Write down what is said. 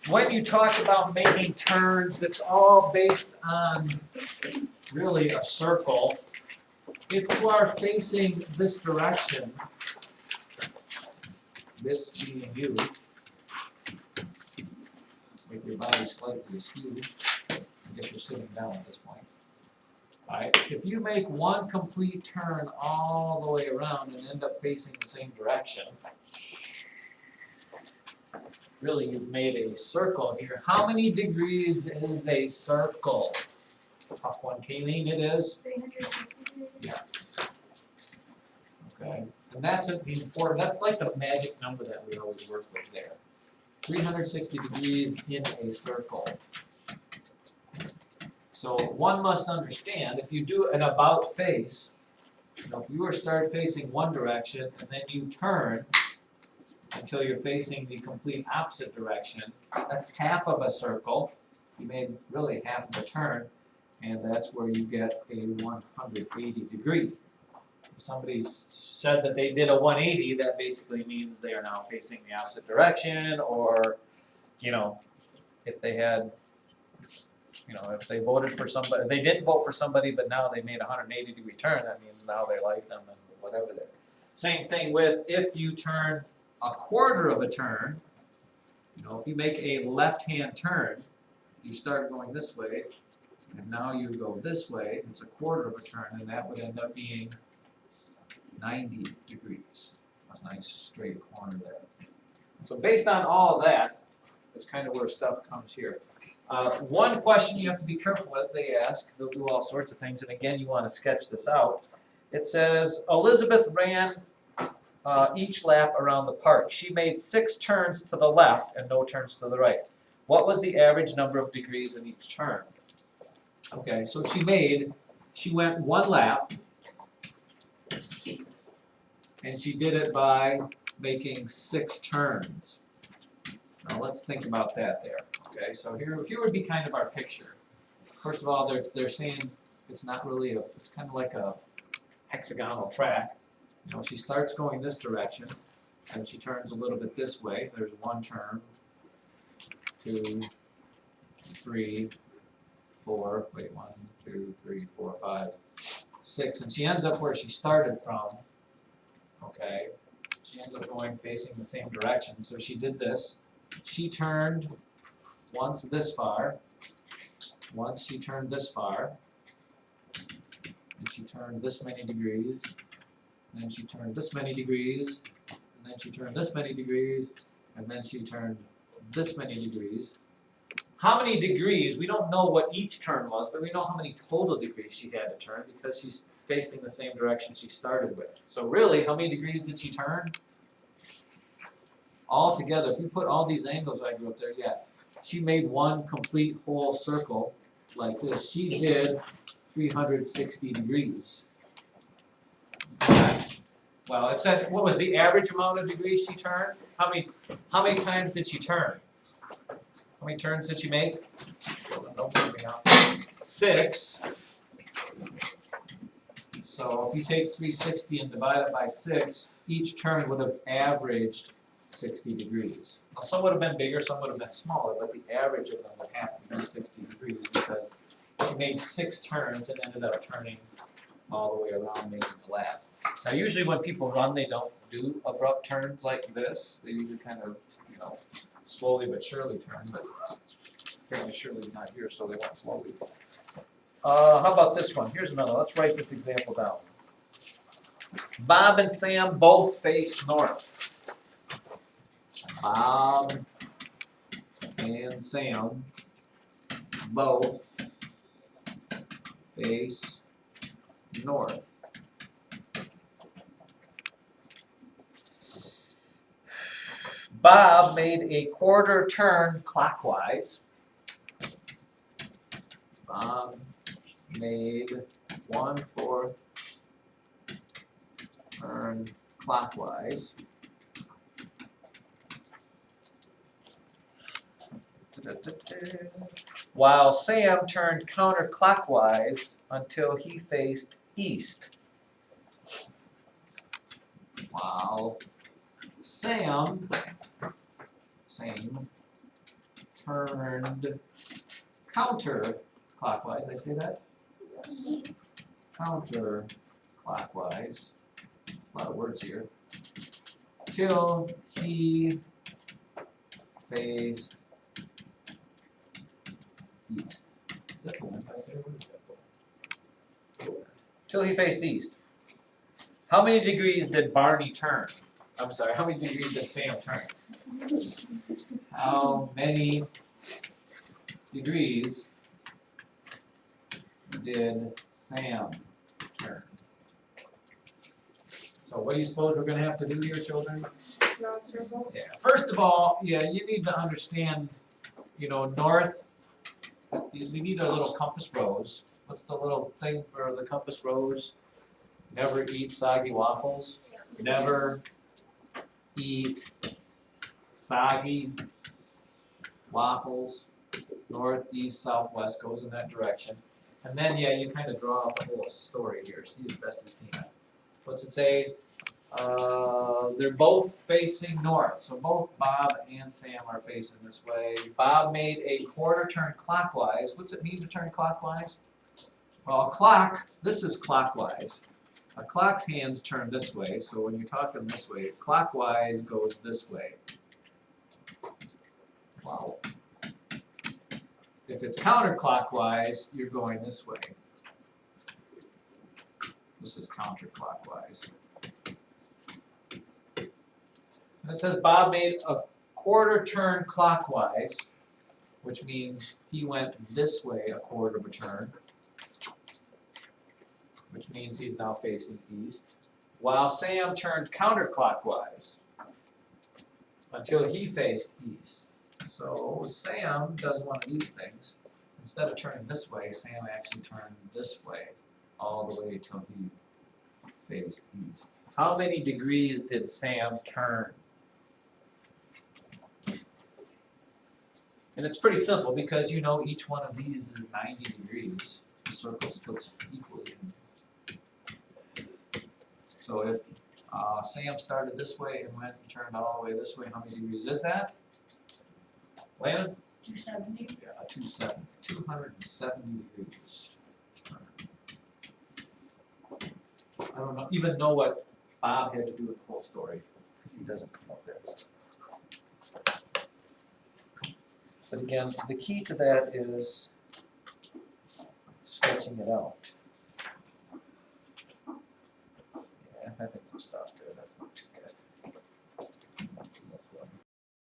when you talk about making turns, it's all based on really a circle. If you are facing this direction, this being you, make your body slightly askew. I guess you're sitting down at this point. Alright, if you make one complete turn all the way around and end up facing the same direction, really you've made a circle here. How many degrees is a circle? Tough one, Kayleen, it is? 360 degrees. Yeah. Okay, and that's the important, that's like the magic number that we always work with there. 360 degrees in a circle. So one must understand, if you do an about face, if you were start facing one direction and then you turn until you're facing the complete opposite direction, that's half of a circle. You made really half of a turn, and that's where you get a 180 degree. If somebody said that they did a 180, that basically means they are now facing the opposite direction, or, if they had, if they voted for somebody, they didn't vote for somebody, but now they made a 180 degree turn, that means now they like them and whatever they're. Same thing with if you turn a quarter of a turn, if you make a left-hand turn, you start going this way, and now you go this way, it's a quarter of a turn, and that would end up being 90 degrees. That's a nice straight corner there. So based on all of that, that's kind of where stuff comes here. One question you have to be careful with, they ask, they'll do all sorts of things, and again, you want to sketch this out. It says, Elizabeth ran each lap around the park. She made 6 turns to the left and no turns to the right. What was the average number of degrees in each turn? Okay, so she went 1 lap, and she did it by making 6 turns. Now let's think about that there. Okay, so here would be kind of our picture. First of all, they're saying it's not really it's kind of like a hexagonal track. She starts going this direction, and she turns a little bit this way. There's 1 turn, 2, 3, 4, 1, 2, 3, 4, 5, 6, and she ends up where she started from. Okay, she ends up going facing the same direction. So she did this. She turned once this far, once she turned this far, and she turned this many degrees, and then she turned this many degrees, and then she turned this many degrees, and then she turned this many degrees. How many degrees? We don't know what each turn was, but we know how many total degrees she had to turn because she's facing the same direction she started with. So really, how many degrees did she turn? All together, if you put all these angles I drew up there, yeah, she made one complete whole circle like this. She did 360 degrees. Okay. Well, it said, what was the average amount of degrees she turned? How many times did she turn? How many turns did she make? 6. So if you take 360 and divide it by 6, each turn would have averaged 60 degrees. Now some would have been bigger, some would have been smaller, but the average of them would have to be 60 degrees because she made 6 turns and ended up turning all the way around making a lap. Now usually when people run, they don't do abrupt turns like this. They usually kind of, slowly but surely turn, but apparently Shirley's not here, so they went slowly. How about this one? Here's another. Let's write this example down. Bob and Sam both face north. Bob and Sam both face north. Bob made a quarter turn clockwise. Bob made 1/4 turn clockwise. While Sam turned counterclockwise until he faced east. While Sam turned counterclockwise, I say that? Counterclockwise, a lot of words here, till he faced east. Is that the one right there? What is that for? Till he faced east. How many degrees did Barney turn? I'm sorry, how many degrees did Sam turn? How many degrees did Sam turn? So what do you suppose we're gonna have to do here, children? Yeah, first of all, yeah, you need to understand, north, we need a little compass rose. What's the little thing for the compass rose? Never eat soggy waffles. Never eat soggy waffles. North, east, south, west goes in that direction. And then, yeah, you kind of draw out the whole story here. See as best as you can. What's it say? They're both facing north. So both Bob and Sam are facing this way. Bob made a quarter turn clockwise. What's it mean to turn clockwise? Well, a clock, this is clockwise. A clock's hands turn this way, so when you're talking this way, clockwise goes this way. Wow. If it's counterclockwise, you're going this way. This is counterclockwise. And it says Bob made a quarter turn clockwise, which means he went this way a quarter of a turn, which means he's now facing east, while Sam turned counterclockwise until he faced east. So Sam does one of these things. Instead of turning this way, Sam actually turned this way all the way till he faced east. How many degrees did Sam turn? And it's pretty simple because each one of these is 90 degrees. The circle splits equally. So if Sam started this way and went and turned all the way this way, how many degrees is that? Landon? 270. Yeah, 270 degrees. I don't even know what Bob had to do with the whole story, because he doesn't come up there. But again, the key to that is sketching it out. Yeah, I think we'll stop there. That's not too bad.